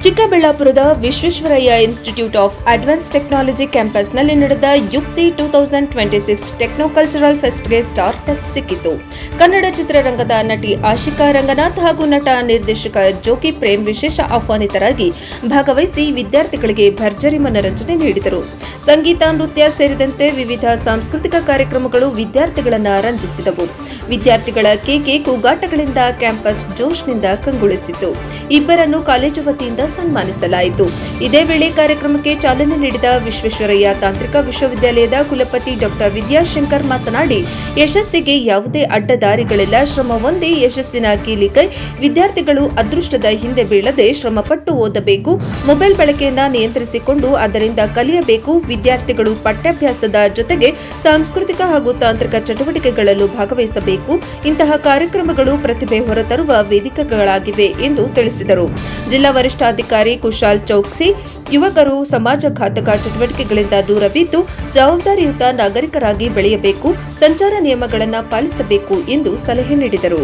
ಚಿಕ್ಕಬಳ್ಳಾಪುರದ Visvesvaraya institute of advance technology ಕ್ಯಾಂಪಸ್ನಲ್ಲಿ ನಡೆದ ಯುಕ್ತಿ 2026 ಟೆಕ್ನೋ ಕಲ್ಚರಲ್ ಫೆಸ್ಟ್ಗೆ ಸ್ಟಾರ್ ಟಚ್ ಸಿಕ್ಕಿತು. ಕನ್ನಡ ಚಿತ್ರರಂಗದ ನಟಿ ಆಶಿಕಾ ರಂಗನಾಥ್ ಹಾಗೂ ನಟ ನಿರ್ದೇಶಕ ಜೋಕಿ ಪ್ರೇಮ್ ವಿಶೇಷ ಆಹ್ವಾನಿತರಾಗಿ ಭಾಗವಹಿಸಿ ವಿದ್ಯಾರ್ಥಿಗಳಿಗೆ ಭರ್ಜರಿ ಮನರಂಜನೆ ನೀಡಿದರು. ಸಂಗೀತ, ನೃತ್ಯ ಸೇರಿದಂತೆ ವಿವಿಧ ಸಾಂಸ್ಕೃತಿಕ ಕಾರ್ಯಕ್ರಮಗಳು ವಿದ್ಯಾರ್ಥಿಗಳನ್ನು ರಂಜಿಸಿದವು. ವಿದ್ಯಾರ್ಥಿಗಳ ಕೇಕೆ ಕೂಗಾಟಗಳಿಂದ ಕ್ಯಾಂಪಸ್ ಜೋಶ್ನಿಂದ ಕಂಗೊಳಿಸಿತು. ಇಬ್ಬರನ್ನು ಕಾಲೇಜು ವತಿಯಿಂದ ಸನ್ಮಾನಿಸಲಾಯಿತು. ಇದೇ ವೇಳೆ ಕಾರ್ಯಕ್ರಮಕ್ಕೆ ಚಾಲನೆ ನೀಡಿದ ವಿಶ್ವೇಶ್ವರಯ್ಯ ತಾಂತ್ರಿಕ ವಿಶ್ವವಿದ್ಯಾಲಯದ ಕುಲಪತಿ ಡಾ ವಿದ್ಯಾಶಂಕರ್ ಮಾತನಾಡಿ, ಯಶಸ್ಸಿಗೆ ಯಾವುದೇ ಅಡ್ಡದಾರಿಗಳಿಲ್ಲ, ಶ್ರಮ ಒಂದೇ ಯಶಸ್ಸಿನ ಕೀಲಿಕೈ. ವಿದ್ಯಾರ್ಥಿಗಳು ಅದೃಷ್ಟದ ಹಿಂದೆ ಬೀಳದೆ ಶ್ರಮಪಟ್ಟು ಓದಬೇಕು, ಮೊಬೈಲ್ ಬಳಕೆಯನ್ನು ನಿಯಂತ್ರಿಸಿಕೊಂಡು ಅದರಿಂದ ಕಲಿಯಬೇಕು. ವಿದ್ಯಾರ್ಥಿಗಳು ಪಠ್ಯಾಭ್ಯಾಸದ ಜೊತೆಗೆ ಸಾಂಸ್ಕೃತಿಕ ಹಾಗೂ ತಾಂತ್ರಿಕ ಚಟುವಟಿಕೆಗಳಲ್ಲೂ ಭಾಗವಹಿಸಬೇಕು. ಇಂತಹ ಕಾರ್ಯಕ್ರಮಗಳು ಪ್ರತಿಭೆ ಹೊರತರುವ ವೇದಿಕೆಗಳಾಗಿವೆ ಎಂದು ತಿಳಿಸಿದರು. ಜಿಲ್ಲಾ ವರಿಷ್ಠಾಧಿಕಾರಿ ಕುಶಾಲ್ ಚೌಕ್ಸಿ, ಯುವಕರು ಸಮಾಜಘಾತಕ ಚಟುವಟಿಕೆಗಳಿಂದ ದೂರವಿದ್ದು ಜವಾಬ್ದಾರಿಯುತ ನಾಗರಿಕರಾಗಿ ಬೆಳೆಯಬೇಕು, ಸಂಚಾರ ನಿಯಮಗಳನ್ನು ಪಾಲಿಸಬೇಕು ಎಂದು ಸಲಹೆ ನೀಡಿದರು.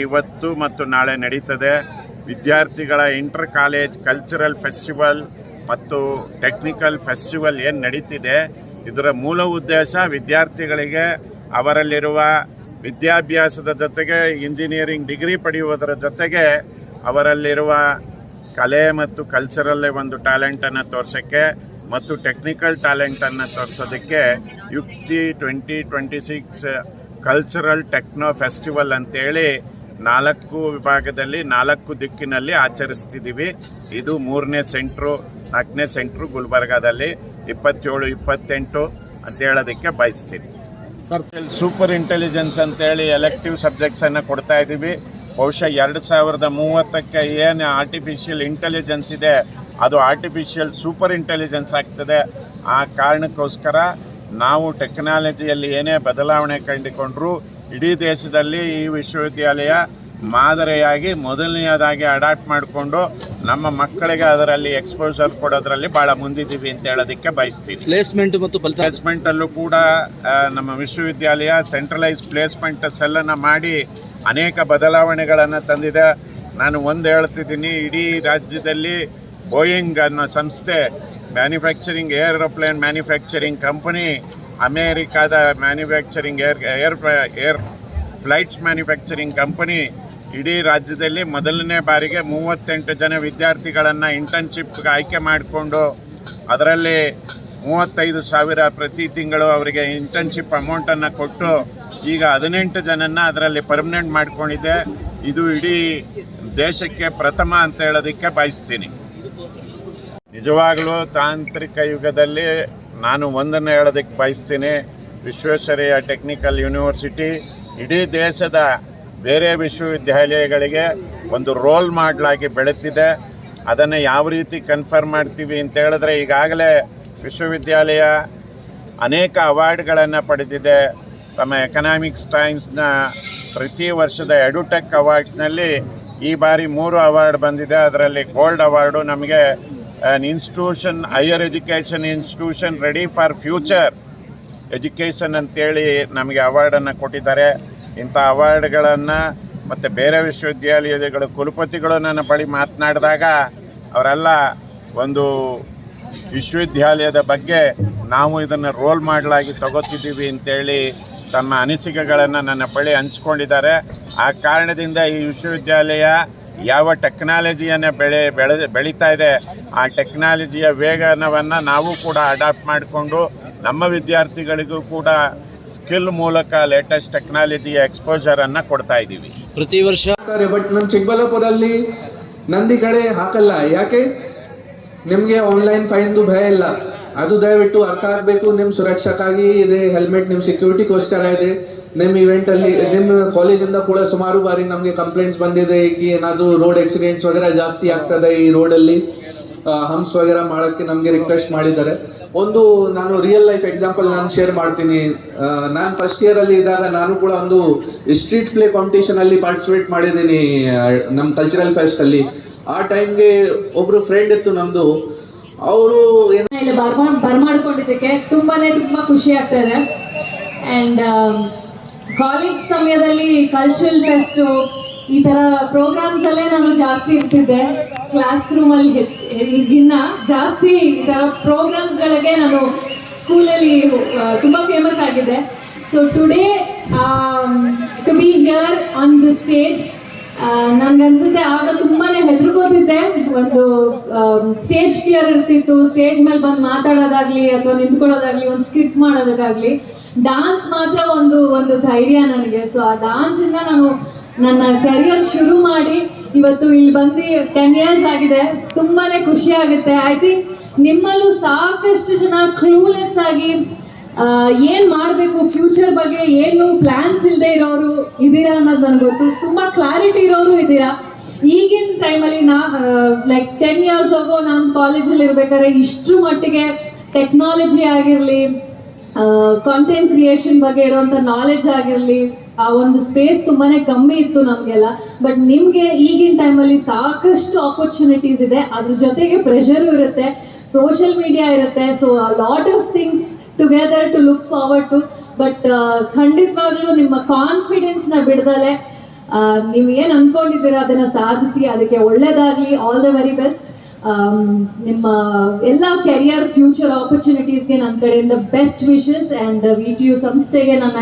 ಇವತ್ತು ಮತ್ತು ನಾಳೆ ನಡೀತದೆ ವಿದ್ಯಾರ್ಥಿಗಳ ಇಂಟರ್ ಕಾಲೇಜ್ ಕಲ್ಚರಲ್ ಫೆಸ್ಟಿವಲ್ ಮತ್ತು ಟೆಕ್ನಿಕಲ್ ಫೆಸ್ಟಿವಲ್ ಏನು ನಡೀತಿದೆ, ಇದರ ಮೂಲ ಉದ್ದೇಶ ವಿದ್ಯಾರ್ಥಿಗಳಿಗೆ ಅವರಲ್ಲಿರುವ ವಿದ್ಯಾಭ್ಯಾಸದ ಜೊತೆಗೆ ಇಂಜಿನಿಯರಿಂಗ್ ಡಿಗ್ರಿ ಪಡೆಯುವುದರ ಜೊತೆಗೆ ಅವರಲ್ಲಿರುವ ಕಲೆ ಮತ್ತು ಕಲ್ಚರಲ್ಲೇ ಒಂದು ಟ್ಯಾಲೆಂಟನ್ನು ತೋರಿಸೋಕ್ಕೆ ಮತ್ತು ಟೆಕ್ನಿಕಲ್ ಟ್ಯಾಲೆಂಟನ್ನು ತೋರಿಸೋದಕ್ಕೆ ಯುಕ್ತಿ 2026 ಕಲ್ಚರಲ್ ಟೆಕ್ನೋ ಫೆಸ್ಟಿವಲ್ ಅಂತೇಳಿ 4 ವಿಭಾಗದಲ್ಲಿ 4 ದಿಕ್ಕಿನಲ್ಲಿ ಆಚರಿಸ್ತಿದ್ದೀವಿ. ಇದು 3ನೇ ಸೆಂಟ್ರು, 4ನೇ ಸೆಂಟ್ರು ಗುಲ್ಬರ್ಗಾದಲ್ಲಿ 27, 28 ಅಂತ ಹೇಳೋದಕ್ಕೆ ಬಯಸ್ತೀನಿ. ಸೂಪರ್ ಇಂಟೆಲಿಜೆನ್ಸ್ ಅಂತೇಳಿ ಎಲೆಕ್ಟಿವ್ ಸಬ್ಜೆಕ್ಟ್ಸನ್ನು ಕೊಡ್ತಾ ಇದ್ದೀವಿ. ಬಹುಶಃ 2030ಕ್ಕೆ ಏನು ಆರ್ಟಿಫಿಷಿಯಲ್ ಇಂಟೆಲಿಜೆನ್ಸ್ ಇದೆ ಅದು ಆರ್ಟಿಫಿಷಿಯಲ್ ಸೂಪರ್ ಇಂಟೆಲಿಜೆನ್ಸ್ ಆಗ್ತದೆ. ಆ ಕಾರಣಕ್ಕೋಸ್ಕರ ನಾವು ಟೆಕ್ನಾಲಜಿಯಲ್ಲಿ ಏನೇ ಬದಲಾವಣೆ ಕಂಡುಕೊಂಡ್ರೂ ಇಡೀ ದೇಶದಲ್ಲಿ ಈ ವಿಶ್ವವಿದ್ಯಾಲಯ ಮಾದರಿಯಾಗಿ ಮೊದಲನೆಯದಾಗಿ ಅಡಾಪ್ಟ್ ಮಾಡಿಕೊಂಡು ನಮ್ಮ ಮಕ್ಕಳಿಗೆ ಅದರಲ್ಲಿ ಎಕ್ಸ್ಪೋಜರ್ ಕೊಡೋದ್ರಲ್ಲಿ ಭಾಳ ಮುಂದಿದ್ದೀವಿ ಅಂತ ಹೇಳೋದಕ್ಕೆ ಬಯಸ್ತೀವಿ. ಪ್ಲೇಸ್ಮೆಂಟಲ್ಲೂ ಕೂಡ ನಮ್ಮ ವಿಶ್ವವಿದ್ಯಾಲಯ ಸೆಂಟ್ರಲೈಸ್ ಪ್ಲೇಸ್ಮೆಂಟ್ ಸೆಲ್ಲನ್ನು ಮಾಡಿ ಅನೇಕ ಬದಲಾವಣೆಗಳನ್ನು ತಂದಿದೆ. ನಾನು ಒಂದು ಹೇಳ್ತಿದ್ದೀನಿ, ಇಡೀ ರಾಜ್ಯದಲ್ಲಿ ಬೋಯಿಂಗ್ ಅನ್ನೋ ಸಂಸ್ಥೆ ಮ್ಯಾನುಫ್ಯಾಕ್ಚರಿಂಗ್ ಏರೋಪ್ಲೇನ್ ಮ್ಯಾನುಫ್ಯಾಕ್ಚರಿಂಗ್ ಕಂಪನಿ, ಅಮೇರಿಕಾದ manufacturing air flights manufacturing company ಇಡೀ ರಾಜ್ಯದಲ್ಲಿ ಮೊದಲನೇ ಬಾರಿಗೆ 38 ಜನ ವಿದ್ಯಾರ್ಥಿಗಳನ್ನು ಇಂಟರ್ನ್ಶಿಪ್ಗೆ ಆಯ್ಕೆ ಮಾಡಿಕೊಂಡು ಅದರಲ್ಲಿ 35,000 ಪ್ರತಿ ತಿಂಗಳು ಅವರಿಗೆ ಇಂಟರ್ನ್ಶಿಪ್ ಅಮೌಂಟನ್ನು ಕೊಟ್ಟು ಈಗ 18 ಜನನ್ನು ಅದರಲ್ಲಿ ಪರ್ಮನೆಂಟ್ ಮಾಡ್ಕೊಂಡಿದೆ. ಇದು ಇಡೀ ದೇಶಕ್ಕೆ ಪ್ರಥಮ ಅಂತ ಹೇಳೋದಕ್ಕೆ ಬಯಸ್ತೀನಿ. ನಿಜವಾಗಲೂ ತಾಂತ್ರಿಕ ಯುಗದಲ್ಲಿ ನಾನು ಒಂದನ್ನು ಹೇಳೋದಕ್ಕೆ ಬಯಸ್ತೀನಿ, ವಿಶ್ವೇಶ್ವರಯ್ಯ ಟೆಕ್ನಿಕಲ್ ಯೂನಿವರ್ಸಿಟಿ ಇಡೀ ದೇಶದ ಬೇರೆ ವಿಶ್ವವಿದ್ಯಾಲಯಗಳಿಗೆ ಒಂದು ರೋಲ್ ಮಾಡಲಾಗಿ ಬೆಳೀತಿದೆ. ಅದನ್ನು ಯಾವ ರೀತಿ ಕನ್ಫರ್ಮ್ ಮಾಡ್ತೀವಿ ಅಂತ ಹೇಳಿದ್ರೆ, ಈಗಾಗಲೇ ವಿಶ್ವವಿದ್ಯಾಲಯ ಅನೇಕ ಅವಾರ್ಡ್ಗಳನ್ನು ಪಡೆದಿದೆ. ತಮ್ಮ ಎಕನಾಮಿಕ್ಸ್ ಟೈಮ್ಸ್ನ ಪ್ರತಿ ವರ್ಷದ ಎಡುಟೆಕ್ ಅವಾರ್ಡ್ಸ್ನಲ್ಲಿ ಈ ಬಾರಿ 3 ಅವಾರ್ಡ್ ಬಂದಿದೆ. ಅದರಲ್ಲಿ ಗೋಲ್ಡ್ ಅವಾರ್ಡು ನಮಗೆ institution higher education institution ready for future education ಅಂತೇಳಿ ನಮಗೆ ಅವಾರ್ಡನ್ನು ಕೊಟ್ಟಿದ್ದಾರೆ. ಇಂಥ ಅವಾರ್ಡ್ಗಳನ್ನು ಮತ್ತು ಬೇರೆ ವಿಶ್ವವಿದ್ಯಾಲಯಗಳ ಕುಲಪತಿಗಳು ನನ್ನ ಬಳಿ ಮಾತನಾಡಿದಾಗ ಅವರೆಲ್ಲ ಒಂದು ವಿಶ್ವವಿದ್ಯಾಲಯದ ಬಗ್ಗೆ ನಾವು ಇದನ್ನು ರೋಲ್ ಮಾಡಲಾಗಿ ತಗೋತಿದ್ದೀವಿ ಅಂತೇಳಿ ತಮ್ಮ ಅನಿಸಿಕೆಗಳನ್ನು ನನ್ನ ಬಳಿ ಹಂಚ್ಕೊಂಡಿದ್ದಾರೆ. ಆ ಕಾರಣದಿಂದ ಈ ವಿಶ್ವವಿದ್ಯಾಲಯ ಯಾವ ಟೆಕ್ನಾಲಜಿಯನ್ನು ಬೆಳೀತಾ ಇದೆ ಆ ಟೆಕ್ನಾಲಜಿಯ ವೇಗನವನ್ನು ನಾವು ಕೂಡ ಅಡಾಪ್ಟ್ ಮಾಡಿಕೊಂಡು ನಮ್ಮ ವಿದ್ಯಾರ್ಥಿಗಳಿಗೂ ಕೂಡ ಸ್ಕಿಲ್ ಮೂಲಕ ಲೇಟೆಸ್ಟ್ ಟೆಕ್ನಾಲಜಿಯ ಎಕ್ಸ್ಪೋಜರನ್ನು ಕೊಡ್ತಾ ಇದ್ದೀವಿ. ಪ್ರತಿ ವರ್ಷ ಬಟ್ ನಮ್ಮ ಚಿಕ್ಕಬಳ್ಳಾಪುರಲ್ಲಿ ನಂದಿ ಕಡೆ ಹಾಕಲ್ಲ. ಯಾಕೆ? ನಿಮಗೆ ಆನ್ಲೈನ್ ಫೈನ್ದು ಭಯ ಇಲ್ಲ. ಅದು ದಯವಿಟ್ಟು ಅರ್ಥ ಆಗಬೇಕು. ನಿಮ್ಮ ಸುರಕ್ಷಕ್ಕಾಗಿ ಇದೆ, ಹೆಲ್ಮೆಟ್ ನಿಮ್ಮ ಸೆಕ್ಯೂರಿಟಿಗೋಸ್ಕರ ಇದೆ. ನಿಮ್ಮ ಇವೆಂಟಲ್ಲಿ ನಿಮ್ಮ ಕಾಲೇಜಿಂದ ಕೂಡ ಸುಮಾರು ಬಾರಿ ನಮಗೆ ಕಂಪ್ಲೇಂಟ್ಸ್ ಬಂದಿದೆ कि ಏನಾದರೂ ರೋಡ್ ಆಕ್ಸಿಡೆಂಟ್ಸ್ ವಗೇರಾ ಜಾಸ್ತಿ ಆಗ್ತದೆ ಈ ರೋಡಲ್ಲಿ, ಹಂಪ್ಸ್ ವಗೇರಾ ಮಾಡೋಕ್ಕೆ ನಮಗೆ ರಿಕ್ವೆಸ್ಟ್ ಮಾಡಿದ್ದಾರೆ. ಒಂದು ನಾನು ರಿಯಲ್ ಲೈಫ್ ಎಕ್ಸಾಂಪಲ್ ನಾನು ಶೇರ್ ಮಾಡ್ತೀನಿ. ನಾನು ಫಸ್ಟ್ ಇಯರಲ್ಲಿ ಇದ್ದಾಗ ನಾನು ಕೂಡ ಒಂದು ಸ್ಟ್ರೀಟ್ ಪ್ಲೇ ಕಾಂಪಿಟೇಷನಲ್ಲಿ ಪಾರ್ಟಿಸಿಪೇಟ್ ಮಾಡಿದ್ದೀನಿ ನಮ್ಮ ಕಲ್ಚರಲ್ ಫೆಸ್ಟಲ್ಲಿ. ಆ ಟೈಮ್ಗೆ ಒಬ್ಬರು ಫ್ರೆಂಡ್ ಇತ್ತು ನಮ್ಮದು, ಅವರು ಇಲ್ಲಿ ಬರ್ಮಾಡ್ಕೊಂಡಿದ್ದಕ್ಕೆ ತುಂಬ ಖುಷಿ ಆಗ್ತಾ ಇದೆ. ಆ್ಯಂಡ್ ಕಾಲೇಜ್ ಸಮಯದಲ್ಲಿ ಕಲ್ಚರಲ್ ಫೆಸ್ಟು ಈ ಥರ ಪ್ರೋಗ್ರಾಮ್ಸಲ್ಲೇ ನಾನು ಜಾಸ್ತಿ ಇರ್ತಿದ್ದೆ. ಕ್ಲಾಸ್ ರೂಮಲ್ಲಿ ಈಗಿನ್ನ ಜಾಸ್ತಿ ಈ ಥರ ಪ್ರೋಗ್ರಾಮ್ಸ್ಗಳಿಗೆ ನಾನು ಸ್ಕೂಲಲ್ಲಿ ತುಂಬ ಫೇಮಸ್ ಆಗಿದೆ. So today to be here on the stage, ನನಗನ್ಸುತ್ತೆ ಆಗ ತುಂಬಾ ಹೆದರ್ಕೋತಿದ್ದೆ. ಒಂದು ಸ್ಟೇಜ್ ಫಿಯರ್ ಇರ್ತಿತ್ತು, ಸ್ಟೇಜ್ ಮೇಲೆ ಬಂದು ಮಾತಾಡೋದಾಗ್ಲಿ ಅಥವಾ ನಿಂತ್ಕೊಳ್ಳೋದಾಗ್ಲಿ, ಒಂದು ಸ್ಕಿಟ್ ಮಾಡೋದಕ್ಕಾಗಲಿ. ಡಾನ್ಸ್ ಮಾತ್ರ ಒಂದು ಧೈರ್ಯ ನನಗೆ. ಸೊ ಆ ಡಾನ್ಸಿಂದ ನಾನು ನನ್ನ ಕರಿಯರ್ ಶುರು ಮಾಡಿ ಇವತ್ತು ಇಲ್ಲಿ ಬಂದು 10 years ಆಗಿದೆ. ತುಂಬಾ ಖುಷಿ ಆಗುತ್ತೆ. ಐ ಥಿಂಕ್ ನಿಮ್ಮಲ್ಲೂ ಸಾಕಷ್ಟು ಜನ ಕ್ಲೂಲೆಸ್ ಆಗಿ ಏನು ಮಾಡಬೇಕು, ಫ್ಯೂಚರ್ ಬಗ್ಗೆ ಏನು ಪ್ಲ್ಯಾನ್ಸ್ ಇಲ್ಲದೆ ಇರೋರು ಇದ್ದೀರಾ ಅನ್ನೋದು ನನಗೆ ಗೊತ್ತು. ತುಂಬ ಕ್ಲಾರಿಟಿ ಇರೋರು ಇದ್ದೀರಾ. ಈಗಿನ ಟೈಮಲ್ಲಿ ಲೈಕ್ 10 years ago ನಾನು ಕಾಲೇಜಲ್ಲಿ ಇರ್ಬೇಕಾದ್ರೆ ಇಷ್ಟರ ಮಟ್ಟಿಗೆ ಟೆಕ್ನಾಲಜಿ ಆಗಿರಲಿ, ಕಾಂಟೆಂಟ್ ಕ್ರಿಯೇಷನ್ ಬಗ್ಗೆ ಇರುವಂಥ ನಾಲೆಡ್ಜ್ ಆಗಿರಲಿ, ಆ ಒಂದು ಸ್ಪೇಸ್ ತುಂಬಾ ಕಮ್ಮಿ ಇತ್ತು ನಮಗೆಲ್ಲ. ಬಟ್ ನಿಮಗೆ ಈಗಿನ ಟೈಮಲ್ಲಿ ಸಾಕಷ್ಟು ಆಪರ್ಚುನಿಟೀಸ್ ಇದೆ. ಅದ್ರ ಜೊತೆಗೆ ಪ್ರೆಷರು ಇರುತ್ತೆ, ಸೋಷಿಯಲ್ ಮೀಡಿಯಾ ಇರುತ್ತೆ. So lot of things together to look forward to. But ಖಂಡಿತವಾಗ್ಲೂ ನಿಮ್ಮ ಕಾನ್ಫಿಡೆನ್ಸ್ನ ಬಿಡದಲೆ ನೀವು ಏನು ಅಂದ್ಕೊಂಡಿದ್ದೀರಾ ಅದನ್ನು ಸಾಧಿಸಿ. ಅದಕ್ಕೆ ಒಳ್ಳೇದಾಗಲಿ. All the very best. ನಿಮ್ಮ ಎಲ್ಲ ಕೆರಿಯರ್ ಫ್ಯೂಚರ್ ಆಪರ್ಚುನಿಟೀಸ್ಗೆ ನನ್ನ ಕಡೆಯಿಂದ ಬೆಸ್ಟ್ ವಿಶಸ್. ಆ್ಯಂಡ್ VTU ಸಂಸ್ಥೆಗೆ ನನ್ನ